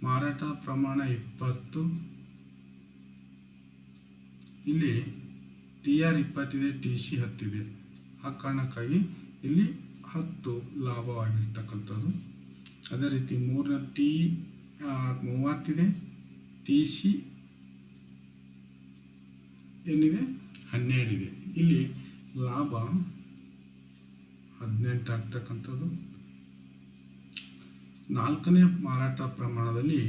ಮಾರಾಟದ ಪ್ರಮಾಣ 20, ಇಲ್ಲಿ TR 20 ಇದೆ, TC 10 ಇದೆ. ಆ ಕಾರಣಕ್ಕಾಗಿ ಇಲ್ಲಿ 10 ಲಾಭವಾಗಿರ್ತಕ್ಕಂಥದ್ದು. ಅದೇ ರೀತಿ 3ನೇ 30 ಇದೆ, TC ಏನಿದೆ, 12 ಇದೆ. ಇಲ್ಲಿ ಲಾಭ 18 ಆಗ್ತಕ್ಕಂಥದ್ದು. 4ನೇ ಮಾರಾಟ ಪ್ರಮಾಣದಲ್ಲಿ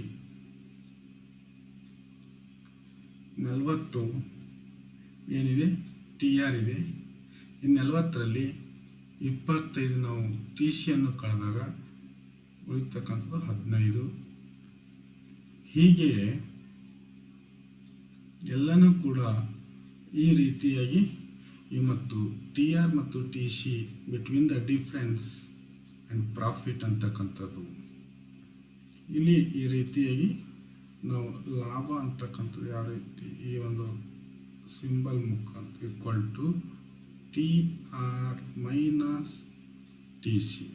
40 ಏನಿದೆ ಟಿ ಆರ್ ಇದೆ. ಈ 40ರಲ್ಲಿ 25 ನಾವು ಟಿ ಸಿಯನ್ನು ಕಳೆದಾಗ ಉಳಿತಕ್ಕಂಥದ್ದು 15. ಹೀಗೆ ಎಲ್ಲನೂ ಕೂಡ ಈ ರೀತಿಯಾಗಿ ಮತ್ತು ಟಿ ಆರ್ ಮತ್ತು T C between the difference and profit ಅಂತಕ್ಕಂಥದ್ದು. ಇಲ್ಲಿ ಈ ರೀತಿಯಾಗಿ ನಾವು ಲಾಭ ಅಂತಕ್ಕಂಥದ್ದು ಯಾವ ರೀತಿ ಈ ಒಂದು ಸಿಂಬಲ್ ಮುಖಾಂತರ equal to T R minus T C.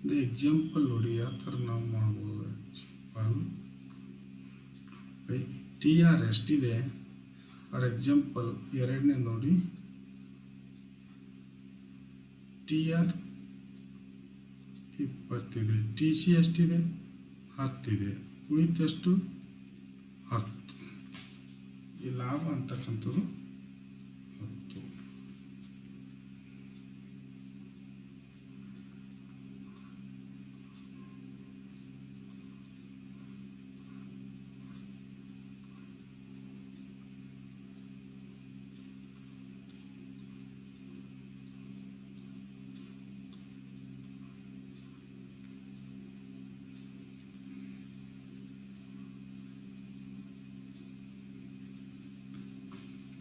ಇದು ಎಕ್ಸಾಂಪಲ್ ನೋಡಿ ಯಾವ ಥರ ನಾವು ಮಾಡ್ಬೋದು. ಸಿಂಪಲ್ ಟಿ ಆರ್ ಎಷ್ಟಿದೆ, ಫಾರ್ ಎಕ್ಸಾಂಪಲ್ ಎರಡನೇ ನೋಡಿ, ಟಿ ಆರ್ 20 ಇದೆ, ಟಿ ಸಿ ಎಷ್ಟಿದೆ 10 ಇದೆ, ಉಳಿದಷ್ಟು 10. ಈ ಲಾಭ ಅಂತಕ್ಕಂಥದ್ದು 10.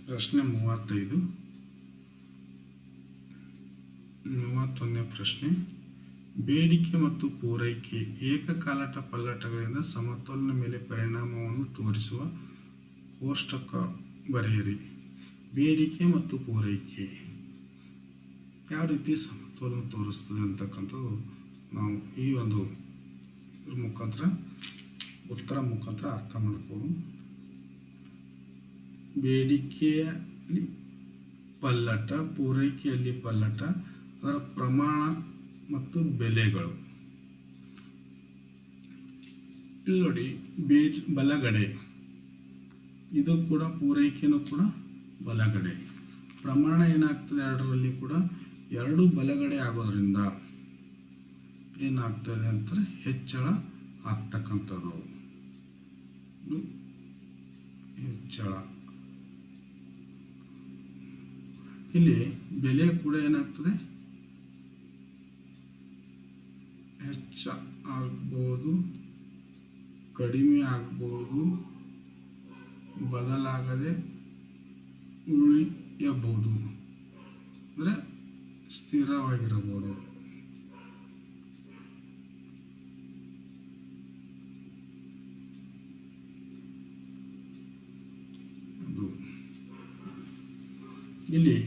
ಪ್ರಶ್ನೆ 31ನೇ ಪ್ರಶ್ನೆ. ಬೇಡಿಕೆ ಮತ್ತು ಪೂರೈಕೆ ಏಕಕಾಲಟ ಪಲ್ಲಟಗಳಿಂದ ಸಮತೋಲನ ಮೇಲೆ ಪರಿಣಾಮವನ್ನು ತೋರಿಸುವ ಕೋಷ್ಟಕ ಬರೆಯಿರಿ. ಬೇಡಿಕೆ ಮತ್ತು ಪೂರೈಕೆ ಯಾವ ರೀತಿ ಸಮತೋಲನ ತೋರಿಸ್ತದೆ ಅಂತಕ್ಕಂಥದ್ದು ನಾವು ಈ ಒಂದು ಮುಖಾಂತರ ಉತ್ತರ ಮುಖಾಂತರ ಅರ್ಥ ಮಾಡ್ಬೋದು. ಬೇಡಿಕೆಯಲ್ಲಿ ಪಲ್ಲಟ, ಪೂರೈಕೆಯಲ್ಲಿ ಪಲ್ಲಟ, ಅದರ ಪ್ರಮಾಣ ಮತ್ತು ಬೆಲೆಗಳು. ಇಲ್ಲಿ ನೋಡಿ, ಬಲಗಡೆ ಇದು ಕೂಡ ಪೂರೈಕೆನೂ ಕೂಡ ಬಲಗಡೆ. ಪ್ರಮಾಣ ಏನಾಗ್ತದೆ ಎರಡರಲ್ಲಿ ಕೂಡ, ಎರಡು ಬಲಗಡೆ ಆಗೋದ್ರಿಂದ ಏನಾಗ್ತದೆ ಅಂತಾರೆ ಹೆಚ್ಚಳ ಆಗ್ತಕ್ಕಂಥದ್ದು. ಹೆಚ್ಚಳ ಇಲ್ಲಿ ಬೆಲೆ ಕೂಡ ಏನಾಗ್ತದೆ ಹೆಚ್ಚ ಆಗ್ಬೋದು, ಕಡಿಮೆ ಆಗ್ಬೋದು, ಬದಲಾಗದೆ ಉಳಿಯಬಹುದು, ಅಂದರೆ ಸ್ಥಿರವಾಗಿರಬಹುದು. ಇಲ್ಲಿ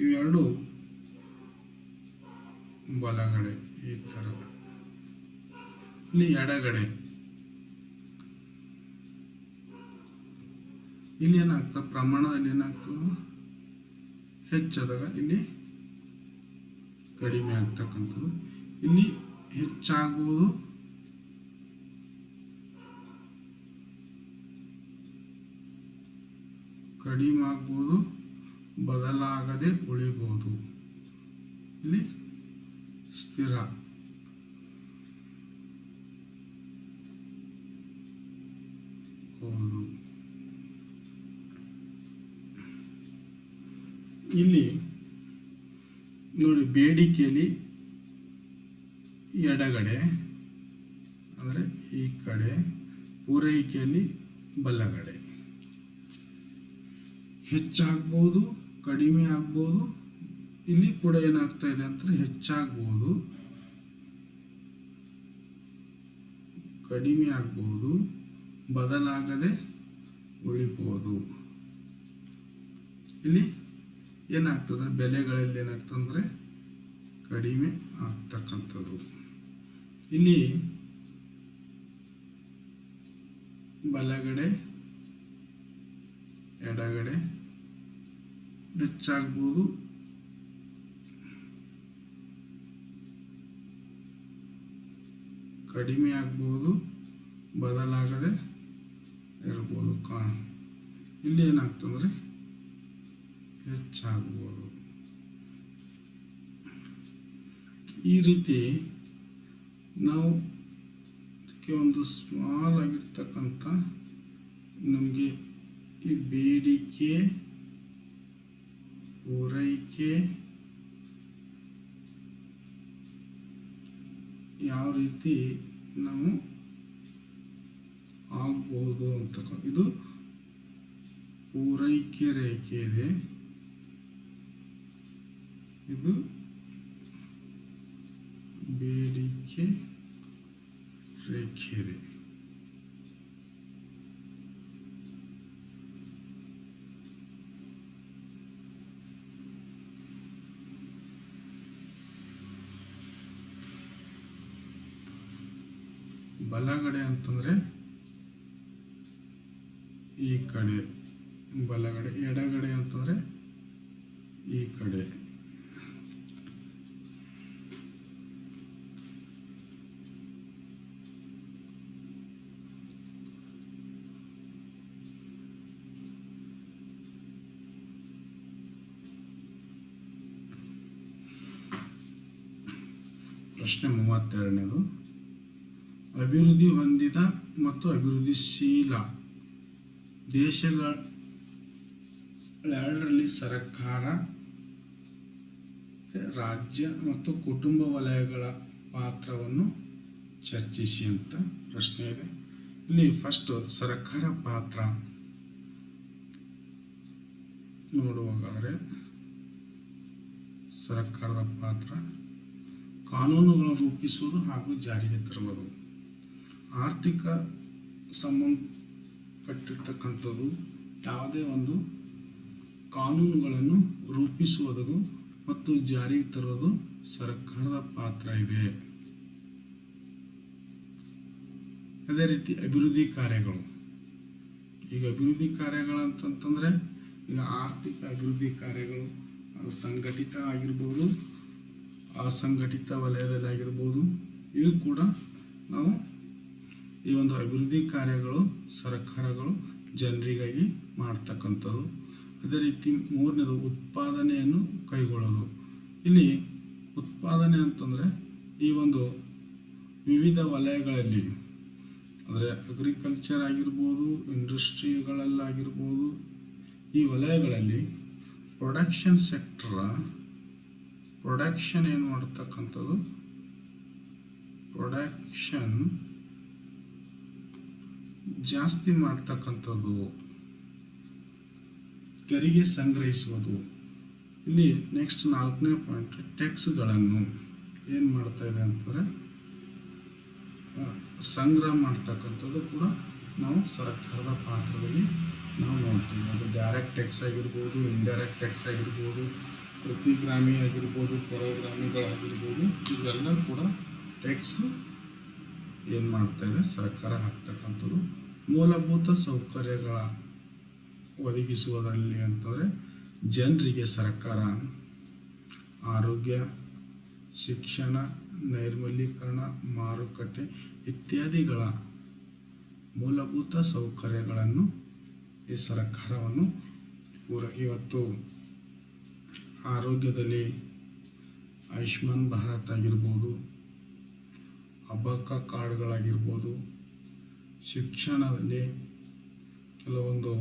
ಇವೆರಡು ಬಲಗಡೆ ಈ ಥರ, ಇಲ್ಲಿ ಎಡಗಡೆ. ಇಲ್ಲಿ ಏನಾಗ್ತದೆ, ಪ್ರಮಾಣದಲ್ಲಿ ಏನಾಗ್ತದೆ ಹೆಚ್ಚಾದಾಗ ಇಲ್ಲಿ ಕಡಿಮೆ ಆಗ್ತಕ್ಕಂಥದ್ದು. ಇಲ್ಲಿ ಹೆಚ್ಚಾಗ್ಬೋದು, ಕಡಿಮೆ ಆಗ್ಬೋದು, ಬದಲಾಗದೆ ಉಳಿಬೋದು. ಇಲ್ಲಿ ಸ್ಥಿರ. ಇಲ್ಲಿ ನೋಡಿ, ಬೇಡಿಕೆಯಲ್ಲಿ ಎಡಗಡೆ ಅಂದರೆ ಈ ಕಡೆ, ಪೂರೈಕೆಯಲ್ಲಿ ಬಲಗಡೆ. ಹೆಚ್ಚಾಗ್ಬೋದು, ಕಡಿಮೆ ಆಗ್ಬೋದು. ಇಲ್ಲಿ ಕೂಡ ಏನಾಗ್ತಾ ಇದೆ ಅಂದರೆ ಹೆಚ್ಚಾಗ್ಬೋದು, ಕಡಿಮೆ ಆಗ್ಬೋದು, ಬದಲಾಗದೆ ಉಳಿಬೋದು. ಇಲ್ಲಿ ಏನಾಗ್ತದೆ, ಬೆಲೆಗಳಲ್ಲಿ ಏನಾಗ್ತಂದ್ರೆ ಕಡಿಮೆ ಆಗ್ತಕ್ಕಂಥದ್ದು. ಇಲ್ಲಿ ಬಲಗಡೆ ಎಡಗಡೆ ಹೆಚ್ಚಾಗ್ಬೋದು, ಕಡಿಮೆ ಆಗ್ಬೋದು, ಬದಲಾಗದೆ ಇರ್ಬೋದು. ಇಲ್ಲಿ ಏನಾಗ್ತಂದ್ರೆ ಹೆಚ್ಚಾಗ್ಬೋದು. ಈ ರೀತಿ ನಾವು ಒಂದು ಸ್ಮಾಲ್ ಆಗಿರ್ತಕ್ಕಂಥ ನಮಗೆ ಈ ಬೇಡಿಕೆ ಪೂರೈಕೆ ಯಾವ ರೀತಿ ನಾವು ಆಗ್ಬೋದು ಅಂತ, ಇದು ಪೂರೈಕೆ ರೇಖೆ ಇದೆ, ಇದು ಬೇಡಿಕೆ ರೇಖೆ ಇದೆ. ಬಲಗಡೆ ಅಂತಂದ್ರೆ ಈ ಕಡೆ ಬಲಗಡೆ, ಎಡಗಡೆ ಅಂತಂದ್ರೆ ಈ ಕಡೆ. ಪ್ರಶ್ನೆ 32ನೇದು, ಅಭಿವೃದ್ಧಿ ಹೊಂದಿದ ಮತ್ತು ಅಭಿವೃದ್ಧಿಶೀಲ ದೇಶಗಳೆರಡರಲ್ಲಿ ಸರ್ಕಾರ, ರಾಜ್ಯ ಮತ್ತು ಕುಟುಂಬ ವಲಯಗಳ ಪಾತ್ರವನ್ನು ಚರ್ಚಿಸಿ ಅಂತ ಪ್ರಶ್ನೆ ಇದೆ. ಇಲ್ಲಿ ಫಸ್ಟ್ ಸರ್ಕಾರ ಪಾತ್ರ ನೋಡುವಾಗಾದರೆ, ಸರ್ಕಾರದ ಪಾತ್ರ ಕಾನೂನುಗಳನ್ನು ರೂಪಿಸುವುದು ಹಾಗೂ ಜಾರಿಗೆ ತರುವುದು. ಆರ್ಥಿಕ ಸಂಬಂಧಪಟ್ಟಿರ್ತಕ್ಕಂಥದ್ದು ಯಾವುದೇ ಒಂದು ಕಾನೂನುಗಳನ್ನು ರೂಪಿಸುವುದು ಮತ್ತು ಜಾರಿಗೆ ತರುವುದು ಸರ್ಕಾರದ ಪಾತ್ರ ಇದೆ. ಅದೇ ರೀತಿ ಅಭಿವೃದ್ಧಿ ಕಾರ್ಯಗಳು. ಈಗ ಅಭಿವೃದ್ಧಿ ಕಾರ್ಯಗಳಂತಂತಂದರೆ ಈಗ ಆರ್ಥಿಕ ಅಭಿವೃದ್ಧಿ ಕಾರ್ಯಗಳು ಸಂಘಟಿತ ಆಗಿರ್ಬೋದು, ಅಸಂಘಟಿತ ವಲಯದಲ್ಲಿ ಆಗಿರ್ಬೋದು, ಇವು ಕೂಡ ನಾವು ಈ ಒಂದು ಅಭಿವೃದ್ಧಿ ಕಾರ್ಯಗಳು ಸರ್ಕಾರಗಳು ಜನರಿಗಾಗಿ ಮಾಡ್ತಕ್ಕಂಥದ್ದು. ಅದೇ ರೀತಿ 3ನೇದು ಉತ್ಪಾದನೆಯನ್ನು ಕೈಗೊಳ್ಳೋದು. ಇಲ್ಲಿ ಉತ್ಪಾದನೆ ಅಂತಂದರೆ ಈ ಒಂದು ವಿವಿಧ ವಲಯಗಳಲ್ಲಿ, ಅಂದರೆ ಅಗ್ರಿಕಲ್ಚರ್ ಆಗಿರ್ಬೋದು, ಇಂಡಸ್ಟ್ರಿಗಳಲ್ಲಾಗಿರ್ಬೋದು, ಈ ವಲಯಗಳಲ್ಲಿ ಪ್ರೊಡಕ್ಷನ್ ಪ್ರೊಡಕ್ಷನ್ ಏನು ಮಾಡತಕ್ಕಂಥದ್ದು, ಪ್ರೊಡಕ್ಷನ್ ಜಾಸ್ತಿ ಮಾಡ್ತಕ್ಕಂಥದ್ದು, ತೆರಿಗೆ ಸಂಗ್ರಹಿಸುವುದು. ಇಲ್ಲಿ ನೆಕ್ಸ್ಟ್ 4ನೇ ಪಾಯಿಂಟ್, ಟ್ಯಾಕ್ಸ್ಗಳನ್ನು ಏನು ಮಾಡ್ತಾ ಇದೆ ಅಂತಂದರೆ ಸಂಗ್ರಹ ಮಾಡ್ತಕ್ಕಂಥದ್ದು ಕೂಡ ನಾವು ಸರ್ಕಾರದ ಪಾತ್ರದಲ್ಲಿ ನಾವು ನೋಡ್ತೀವಿ. ಅದು ಡೈರೆಕ್ಟ್ ಟ್ಯಾಕ್ಸ್ ಆಗಿರ್ಬೋದು, ಇಂಡೈರೆಕ್ಟ್ ಟ್ಯಾಕ್ಸ್ ಆಗಿರ್ಬೋದು, ಪ್ರತಿಗ್ರಾಮಿ ಆಗಿರ್ಬೋದು, ಪರಗ್ರಾಮಿಗಳಾಗಿರ್ಬೋದು, ಇವೆಲ್ಲ ಕೂಡ ಟ್ಯಾಕ್ಸ್ ಏನು ಮಾಡ್ತಾ ಇದೆ ಸರ್ಕಾರ ಹಾಕ್ತಕ್ಕಂಥದ್ದು. ಮೂಲಭೂತ ಸೌಕರ್ಯಗಳ ಒದಗಿಸುವುದರಲ್ಲಿ ಅಂತಂದರೆ ಜನರಿಗೆ ಸರ್ಕಾರ ಆರೋಗ್ಯ, ಶಿಕ್ಷಣ, ನೈರ್ಮಲೀಕರಣ, ಮಾರುಕಟ್ಟೆ ಇತ್ಯಾದಿಗಳ ಮೂಲಭೂತ ಸೌಕರ್ಯಗಳನ್ನು ಈ ಸರ್ಕಾರವನ್ನು ಇವತ್ತು ಆರೋಗ್ಯದಲ್ಲಿ ಆಯುಷ್ಮಾನ್ ಭಾರತ್ ಆಗಿರ್ಬೋದು, ಅಬಕ ಕಾರ್ಡ್ಗಳಾಗಿರ್ಬೋದು, ಶಿಕ್ಷಣದಲ್ಲಿ ಕೆಲವೊಂದು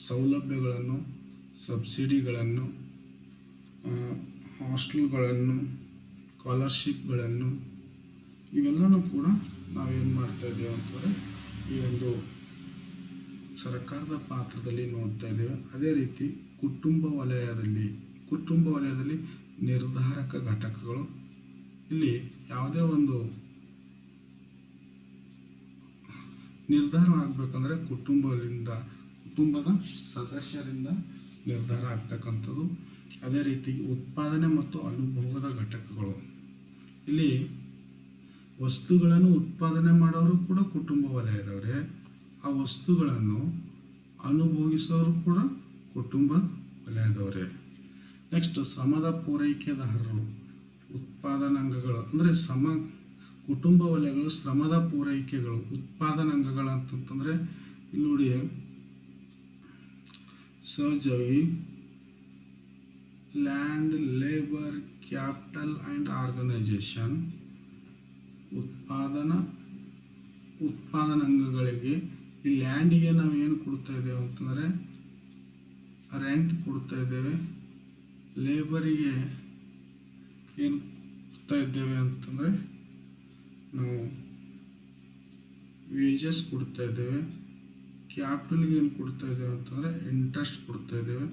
ಸೌಲಭ್ಯಗಳನ್ನು, ಸಬ್ಸಿಡಿಗಳನ್ನು, ಹಾಸ್ಟೆಲ್ಗಳನ್ನು, ಸ್ಕಾಲರ್ಶಿಪ್ಗಳನ್ನು, ಇವೆಲ್ಲನೂ ಕೂಡ ನಾವೇನು ಮಾಡ್ತಾ ಇದ್ದೇವೆ ಅಂತಂದರೆ ಈ ಒಂದು ಸರ್ಕಾರದ ಪಾತ್ರದಲ್ಲಿ ನೋಡ್ತಾ ಇದ್ದೇವೆ. ಅದೇ ರೀತಿ ಕುಟುಂಬ ವಲಯದಲ್ಲಿ ನಿರ್ಧಾರಕ ಘಟಕಗಳು. ಇಲ್ಲಿ ಯಾವುದೇ ಒಂದು ನಿರ್ಧಾರ ಆಗಬೇಕಂದ್ರೆ ಕುಟುಂಬದ ಸದಸ್ಯರಿಂದ ನಿರ್ಧಾರ ಆಗ್ತಕ್ಕಂಥದ್ದು. ಅದೇ ರೀತಿ ಉತ್ಪಾದನೆ ಮತ್ತು ಅನುಭವದ ಘಟಕಗಳು. ಇಲ್ಲಿ ವಸ್ತುಗಳನ್ನು ಉತ್ಪಾದನೆ ಮಾಡೋರು ಕೂಡ ಕುಟುಂಬ ವಲಯದವರೇ, ಆ ವಸ್ತುಗಳನ್ನು ಅನುಭವಿಸೋರು ಕೂಡ ಕುಟುಂಬ ವಲಯದವರೇ. ನೆಕ್ಸ್ಟ್ ಶ್ರಮದ ಪೂರೈಕೆದಾರರು, ಉತ್ಪಾದನಾಂಗಗಳು ಅಂದರೆ ಕುಟುಂಬ ವಲಯಗಳು ಶ್ರಮದ ಪೂರೈಕೆಗಳು, ಉತ್ಪಾದನಾಂಗಗಳು ಅಂತಂತಂದರೆ ಇಲ್ಲಿ ನೋಡಿ, ಸಹಜವಾಗಿ land, labour, capital and organisation, ಉತ್ಪಾದನಾಂಗಗಳಿಗೆ ಈ ಲ್ಯಾಂಡಿಗೆ ನಾವು ಏನು ಕೊಡ್ತಾ ಇದ್ದೇವೆ ಅಂತಂದರೆ ರೆಂಟ್ ಕೊಡ್ತಾ ಇದ್ದೇವೆ, ಲೇಬರಿಗೆ ಏನು ಕೊಡ್ತಾ ಇದ್ದೇವೆ ಅಂತಂದರೆ ನಾವು ವೇಜಸ್ ಕೊಡ್ತಾ ಇದ್ದೇವೆ, ಕ್ಯಾಪಿಟಲ್ಗೆ ಏನು ಕೊಡ್ತಾ ಇದ್ದೇವೆ ಅಂತಂದರೆ ಇಂಟ್ರೆಸ್ಟ್ ಕೊಡ್ತಾ ಇದ್ದೇವೆ,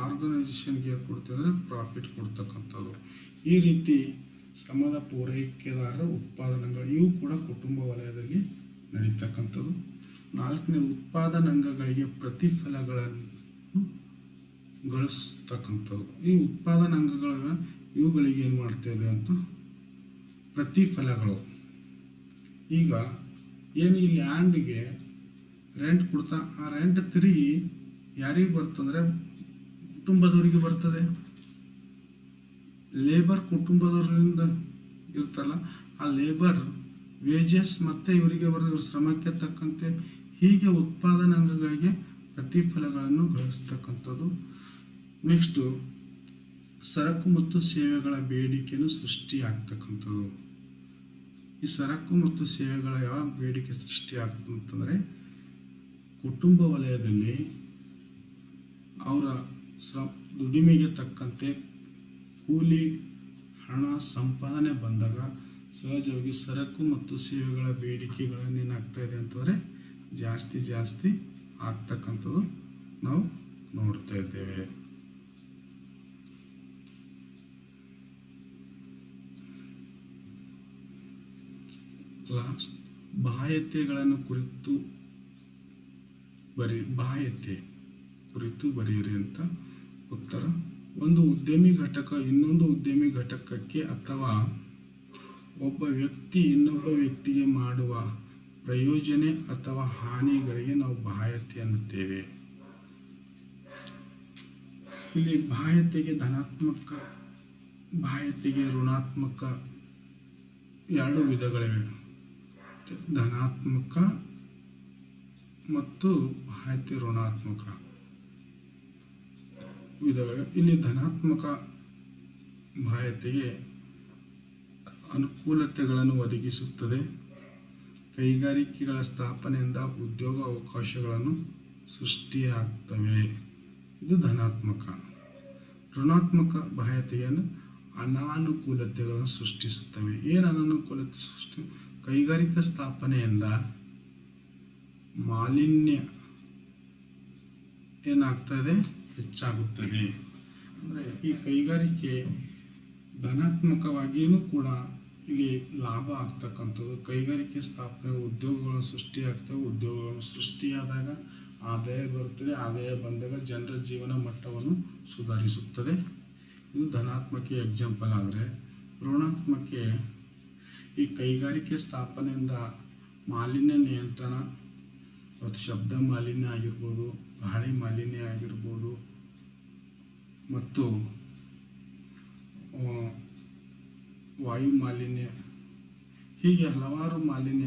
ಆರ್ಗನೈಸೇಷನ್ಗೆ ಏನು ಕೊಡ್ತಾ ಇದ್ದಾರೆ ಪ್ರಾಫಿಟ್ ಕೊಡ್ತಕ್ಕಂಥದ್ದು. ಈ ರೀತಿ ಶ್ರಮದ ಪೂರೈಕೆದಾರರ ಉತ್ಪಾದನೆಗಳು ಇವು ಕೂಡ ಕುಟುಂಬ ವಲಯದಲ್ಲಿ ನಡೀತಕ್ಕಂಥದ್ದು. 4ನೇ ಉತ್ಪಾದನಾಂಗಗಳಿಗೆ ಪ್ರತಿಫಲಗಳನ್ನು ಗಳಿಸ್ತಕ್ಕಂಥದ್ದು. ಈ ಉತ್ಪಾದನಾಂಗಗಳ ಇವುಗಳಿಗೆ ಏನು ಮಾಡ್ತಾ ಇದೆ ಅಂತ ಪ್ರತಿಫಲಗಳು. ಈಗ ಏನು ಈ ಲ್ಯಾಂಡ್ಗೆ ರೆಂಟ್ ಕೊಡ್ತಾ ಆ ರೆಂಟ್ ತಿರುಗಿ ಯಾರಿಗೆ ಬರ್ತಂದರೆ ಕುಟುಂಬದವರಿಗೆ ಬರ್ತದೆ. ಲೇಬರ್ ಕುಟುಂಬದವರಿಂದ ಇರ್ತಲ್ಲ, ಆ ಲೇಬರ್ ವೇಜಸ್ ಮತ್ತು ಇವರಿಗೆ ಬರೋ ಶ್ರಮಕ್ಕೆ ತಕ್ಕಂತೆ ಹೀಗೆ ಉತ್ಪಾದನಾಂಗಗಳಿಗೆ ಪ್ರತಿಫಲಗಳನ್ನು ಗಳಿಸ್ತಕ್ಕಂಥದ್ದು. ನೆಕ್ಸ್ಟು ಸರಕು ಮತ್ತು ಸೇವೆಗಳ ಬೇಡಿಕೆಯನ್ನು ಸೃಷ್ಟಿಯಾಗ್ತಕ್ಕಂಥದ್ದು. ಈ ಸರಕು ಮತ್ತು ಸೇವೆಗಳ ಯಾವ ಬೇಡಿಕೆ ಸೃಷ್ಟಿಯಾಗ್ತದೆ ಅಂತಂದರೆ ಕುಟುಂಬ ವಲಯದಲ್ಲಿ ಅವರ ದುಡಿಮೆಗೆ ತಕ್ಕಂತೆ ಕೂಲಿ ಹಣ ಸಂಪಾದನೆ ಬಂದಾಗ ಸಹಜವಾಗಿ ಸರಕು ಮತ್ತು ಸೇವೆಗಳ ಬೇಡಿಕೆಗಳನ್ನೇನಾಗ್ತಾ ಇದೆ ಅಂತಂದರೆ ಜಾಸ್ತಿ ಆಗ್ತಕ್ಕಂಥದ್ದು ನಾವು ನೋಡ್ತಾ ಇದ್ದೇವೆ. ಬಾಹ್ಯತೆಗಳನ್ನು ಕುರಿತು ಬರೆಯಿರಿ ಅಂತ ಉತ್ತರ. ಒಂದು ಉದ್ಯಮಿ ಘಟಕ ಇನ್ನೊಂದು ಉದ್ಯಮಿ ಘಟಕಕ್ಕೆ ಅಥವಾ ಒಬ್ಬ ವ್ಯಕ್ತಿ ಇನ್ನೊಬ್ಬ ವ್ಯಕ್ತಿಗೆ ಮಾಡುವ ಪ್ರಯೋಜನೆ ಅಥವಾ ಹಾನಿಗಳಿಗೆ ನಾವು ಬಾಹ್ಯತೆ ಅನ್ನುತ್ತೇವೆ. ಇಲ್ಲಿ ಬಾಹ್ಯತೆಗೆ ಧನಾತ್ಮಕ, ಬಾಹ್ಯತೆಗೆ ಋಣಾತ್ಮಕ ಎರಡು ವಿಧಗಳಿವೆ. ಧನಾತ್ಮಕ ಮತ್ತು ಬಾಹ್ಯತೆ ಋಣಾತ್ಮಕ ವಿಧಗಳಿವೆ. ಇಲ್ಲಿ ಧನಾತ್ಮಕ ಬಾಹ್ಯತೆಗೆ ಅನುಕೂಲತೆಗಳನ್ನು ಒದಗಿಸುತ್ತದೆ. ಕೈಗಾರಿಕೆಗಳ ಸ್ಥಾಪನೆಯಿಂದ ಉದ್ಯೋಗ ಅವಕಾಶಗಳನ್ನು ಸೃಷ್ಟಿಯಾಗ್ತವೆ. ಇದು ಧನಾತ್ಮಕ. ಋಣಾತ್ಮಕ ಬಾಹ್ಯತೆಯನ್ನು ಅನಾನುಕೂಲತೆಗಳನ್ನು ಸೃಷ್ಟಿಸುತ್ತವೆ. ಏನು ಅನಾನುಕೂಲತೆ ಸೃಷ್ಟಿ? ಕೈಗಾರಿಕಾ ಸ್ಥಾಪನೆಯಿಂದ ಮಾಲಿನ್ಯ ಏನಾಗ್ತದೆ? ಹೆಚ್ಚಾಗುತ್ತದೆ. ಅಂದರೆ ಈ ಕೈಗಾರಿಕೆ ಧನಾತ್ಮಕವಾಗಿಯೂ ಕೂಡ ಇಲ್ಲಿ ಲಾಭ ಆಗ್ತಕ್ಕಂಥದ್ದು. ಕೈಗಾರಿಕೆ ಸ್ಥಾಪನೆ ಉದ್ಯೋಗಗಳು ಸೃಷ್ಟಿಯಾಗ್ತವೆ. ಉದ್ಯೋಗಗಳು ಸೃಷ್ಟಿಯಾದಾಗ ಆದಾಯ ಬರುತ್ತದೆ. ಆದಾಯ ಬಂದಾಗ ಜನರ ಜೀವನ ಮಟ್ಟವನ್ನು ಸುಧಾರಿಸುತ್ತದೆ. ಇದು ಧನಾತ್ಮಕ ಎಕ್ಸಾಂಪಲ್. ಆದರೆ ಋಣಾತ್ಮಕ ಈ ಕೈಗಾರಿಕೆ ಸ್ಥಾಪನೆಯಿಂದ ಮಾಲಿನ್ಯ ನಿಯಂತ್ರಣ, ಮತ್ತು ಶಬ್ದ ಮಾಲಿನ್ಯ ಆಗಿರ್ಬೋದು, ಗಾಳಿ ಮಾಲಿನ್ಯ ಆಗಿರ್ಬೋದು, ಮತ್ತು ವಾಯು ಮಾಲಿನ್ಯ, ಹೀಗೆ ಹಲವಾರು ಮಾಲಿನ್ಯ